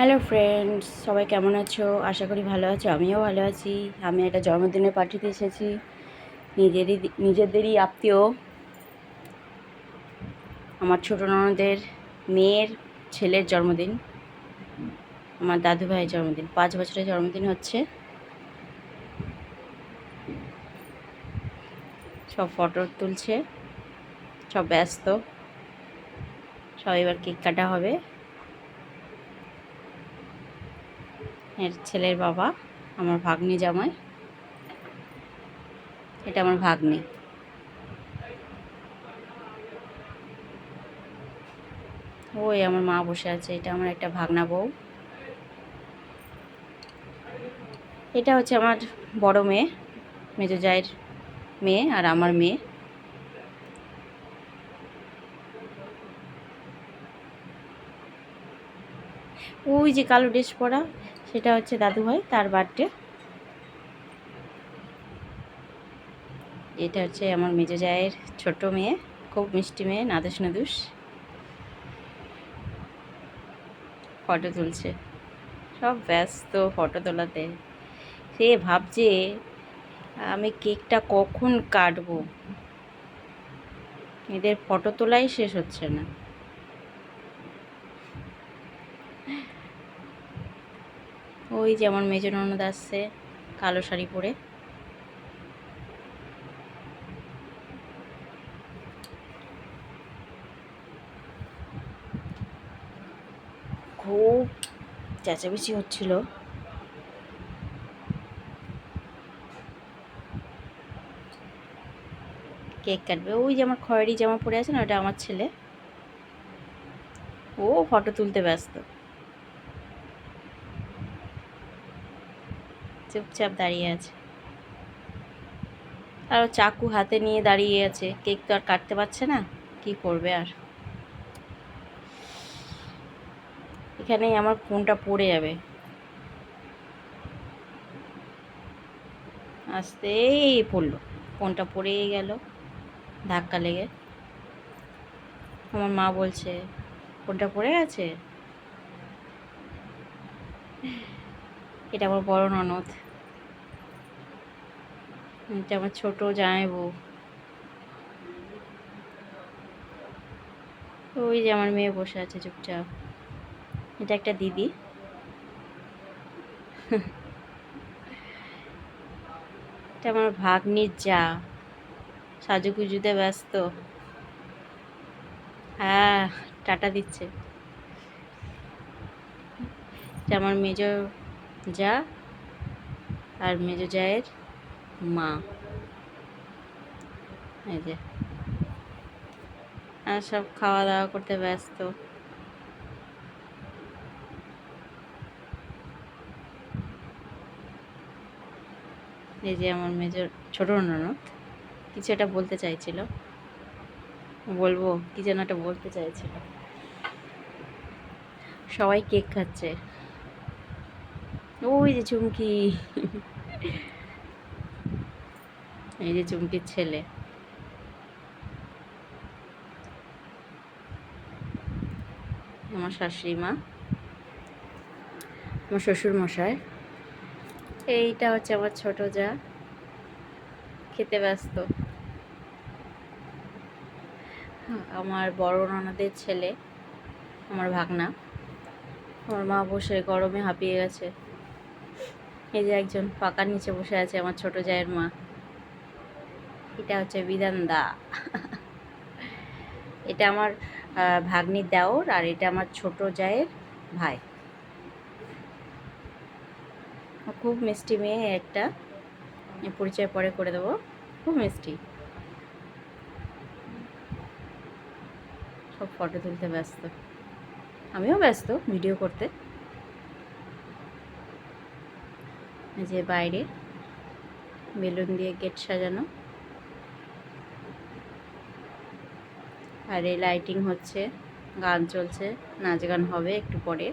Hello friends, সবাই কেমন আছো? আশা করি ভালো আছো। আমিও ভালো আছি। আমি একটা জন্মদিনের পার্টিতে এসেছি। নিজেদেরই আত্মীয়, আমার ছোটো ননদের মেয়ের ছেলের জন্মদিন, আমার দাদু ভাইয়ের জন্মদিন, 5 বছরের জন্মদিন হচ্ছে। সব ফটো তুলছে, সব ব্যস্ত। সব এবার কেক কাটা হবে। এর ছেলের বাবা আমার ভাগ্নি জামাই, এটা আমার ভাগ্নি। ওই আমার মা বসে আছে, এটা আমার একটা ভাগনা বউ। এটা হচ্ছে আমার বড় মেয়ে, মেজো জায়ের মেয়ে, আর আমার মেয়ে। ওই যে কালো ড্রেস পরা, সেটা হচ্ছে দাদু ভাই, তার বার্থডে। এটা হচ্ছে আমার মেজো জায়ের ছোট মেয়ে, খুব মিষ্টি মেয়ে, নাদুস নাদুস। ফটো তুলছে, সব ব্যস্ত ফটো তোলাতে। সে ভাবছে আমি কেকটা কখন কাটবো, এদের ফটো তোলাই শেষ হচ্ছে না। ওই যে আমার মেজো ননদ আসছে, কালো শাড়ি পরে। খুব চেঁচামেচি হচ্ছিল। কেক কাটবে। ওই যে আমার খয়েরি জামা পরে আছে না, ওটা আমার ছেলে। ও ফটো তুলতে ব্যস্ত, চুপচাপ দাঁড়িয়ে আছে। আর ও চাকু হাতে নিয়ে দাঁড়িয়ে আছে, কেক তো আর কাটতে পারছে না, কি করবে আর। এখানেই আমার ফোনটা পড়ে যাবে, আসতেই পড়লো, ফোনটা পড়েই গেল ধাক্কা লেগে। আমার মা বলছে ফোনটা পড়ে গেছে। এটা আমার বড় ননদ, এটা আমার ছোট জামাইবউ। ওই যে আমার মেয়ে বসে আছে চুপচাপ, এটা একটা দিদি। এটা আমার ভাগ্নির যা, সাজুগুজুতে ব্যস্ত। হ্যাঁ, টাটা দিচ্ছে। এটা আমার মেজো যা আর মেজো জায়ের মা। এই যে, আর সব খাওয়া দাওয়া করতে ব্যস্ত। এই যে আমার মেজর ছোট ননদ কিছু একটা বলতে চাইছিল, বলবো কি যেন একটা বলতে চাইছিল। সবাই কেক খাচ্ছে। ওই যে চুমকি, এই যে চুমকির ছেলে। আমার শাশুড়ি মা, আমার শ্বশুর মশাই। এইটা হচ্ছে আমার ছোট যা, খেতে ব্যস্ত। আমার বড় ননদের ছেলে, আমার ভাগনা। আমার মা বসে গরমে হাঁপিয়ে গেছে। এই যে একজন পাকার নিচে বসে আছে, আমার ছোট জায়ের মা। এটা হচ্ছে বিধানদা। এটা আমার ভাগ্নির দেওর, আর এটা আমার ছোট জায়ের ভাই। খুব মিষ্টি মেয়ে একটা, পরিচয় পরে করে দেবো। খুব মিষ্টি। সব ফটো তুলতে ব্যস্ত, আমিও ব্যস্ত ভিডিও করতে। যে বাইরে বেলুন দিয়ে গেট সাজানো, আর এই লাইটিং হচ্ছে, গান চলছে, নাচ গান হবে একটু পরে।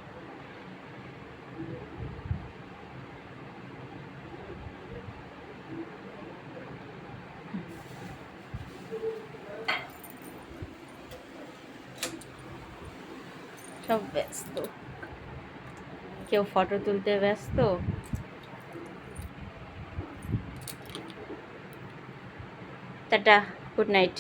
সব ব্যস্ত। কেউ ফটো তুলতে ব্যস্ত। Tata, good night.